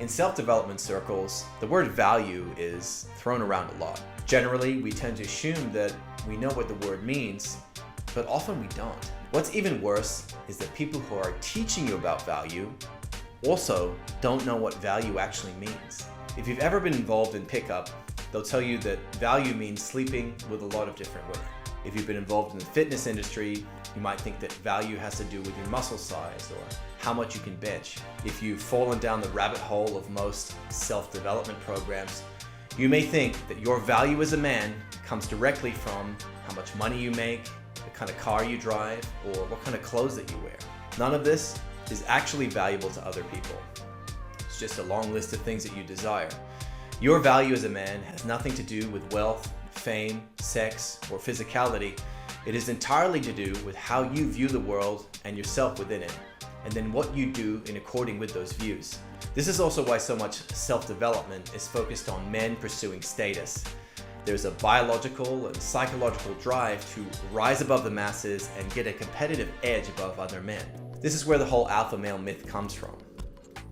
In self-development circles, the word value is thrown around a lot. Generally, we tend to assume that we know what the word means, but often we don't. What's even worse is that people who are teaching you about value also don't know what value actually means. If you've ever been involved in pickup, they'll tell you that value means sleeping with a lot of different women. If you've been involved in the fitness industry, you might think that value has to do with your muscle size or how much you can bench. If you've fallen down the rabbit hole of most self-development programs, you may think that your value as a man comes directly from how much money you make, the kind of car you drive, or what kind of clothes that you wear. None of this is actually valuable to other people. It's just a long list of things that you desire. Your value as a man has nothing to do with wealth, fame, sex, or physicality. It is entirely to do with how you view the world and yourself within it, and then what you do in according with those views. This is also why so much self-development is focused on men pursuing status. There's a biological and psychological drive to rise above the masses and get a competitive edge above other men. This is where the whole alpha male myth comes from.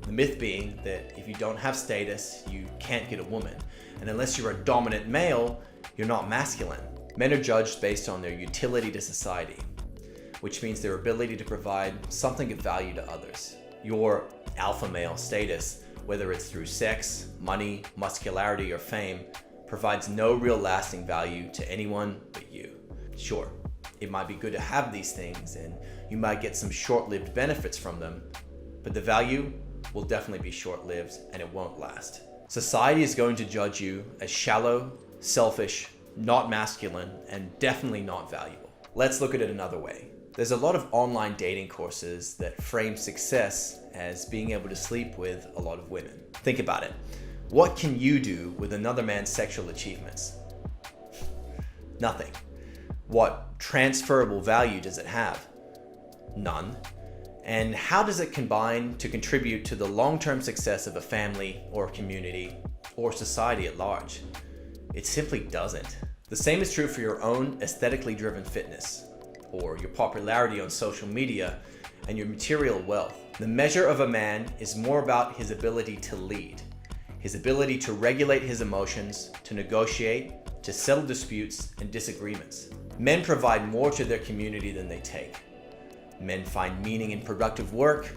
The myth being that if you don't have status, you can't get a woman. And unless you're a dominant male, you're not masculine. Men are judged based on their utility to society, which means their ability to provide something of value to others. Your alpha male status, whether it's through sex, money, muscularity, or fame, provides no real lasting value to anyone but you. Sure, it might be good to have these things and you might get some short-lived benefits from them, but the value will definitely be short-lived and it won't last. Society is going to judge you as shallow, selfish, not masculine, and definitely not valuable. Let's look at it another way. There's a lot of online dating courses that frame success as being able to sleep with a lot of women. Think about it. What can you do with another man's sexual achievements? Nothing. What transferable value does it have? None. And how does it combine to contribute to the long-term success of a family or a community or society at large? It simply doesn't. The same is true for your own aesthetically driven fitness, or your popularity on social media, and your material wealth. The measure of a man is more about his ability to lead, his ability to regulate his emotions, to negotiate, to settle disputes and disagreements. Men provide more to their community than they take. Men find meaning in productive work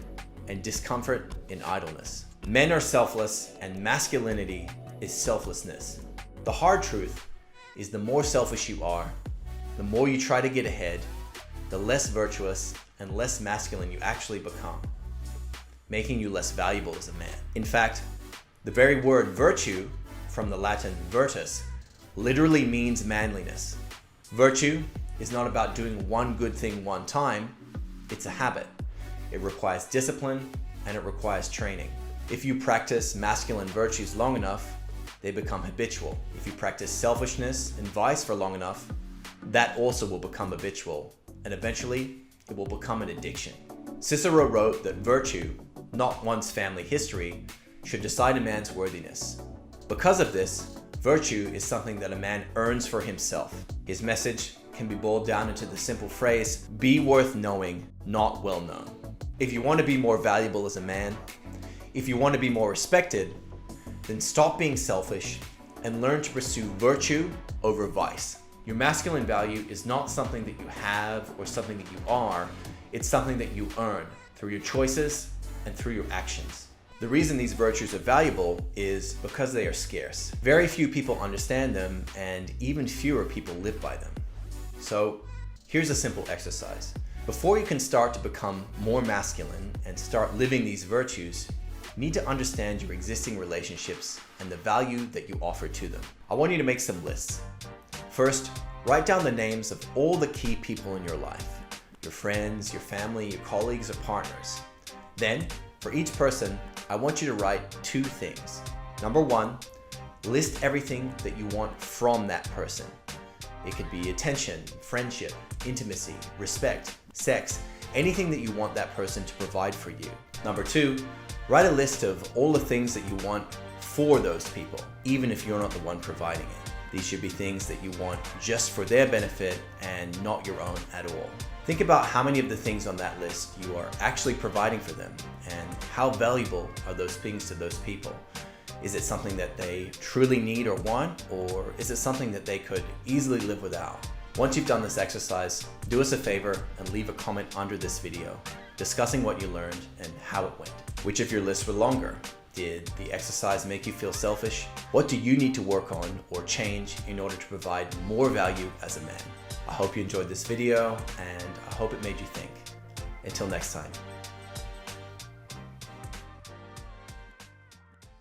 and discomfort in idleness. Men are selfless and masculinity is selflessness. The hard truth is the more selfish you are, the more you try to get ahead, the less virtuous and less masculine you actually become, making you less valuable as a man. In fact, the very word virtue, from the Latin virtus, literally means manliness. Virtue is not about doing one good thing one time, it's a habit. It requires discipline and it requires training. If you practice masculine virtues long enough, they become habitual. If you practice selfishness and vice for long enough, that also will become habitual, and eventually it will become an addiction. Cicero wrote that virtue, not one's family history, should decide a man's worthiness. Because of this, virtue is something that a man earns for himself. His message can be boiled down into the simple phrase, be worth knowing, not well known. If you want to be more valuable as a man, if you want to be more respected, then stop being selfish and learn to pursue virtue over vice. Your masculine value is not something that you have or something that you are, it's something that you earn through your choices and through your actions. The reason these virtues are valuable is because they are scarce. Very few people understand them and even fewer people live by them. So here's a simple exercise. Before you can start to become more masculine and start living these virtues, you need to understand your existing relationships and the value that you offer to them. I want you to make some lists. First, write down the names of all the key people in your life, your friends, your family, your colleagues, or partners. Then, for each person, I want you to write 2 things. Number 1, list everything that you want from that person. It could be attention, friendship, intimacy, respect, sex, anything that you want that person to provide for you. Number 2, write a list of all the things that you want for those people, even if you're not the one providing it. These should be things that you want just for their benefit and not your own at all. Think about how many of the things on that list you are actually providing for them, and how valuable are those things to those people. Is it something that they truly need or want, or is it something that they could easily live without? Once you've done this exercise, do us a favor and leave a comment under this video discussing what you learned and how it went. Which of your lists were longer? Did the exercise make you feel selfish? What do you need to work on or change in order to provide more value as a man? I hope you enjoyed this video, and I hope it made you think. Until next time.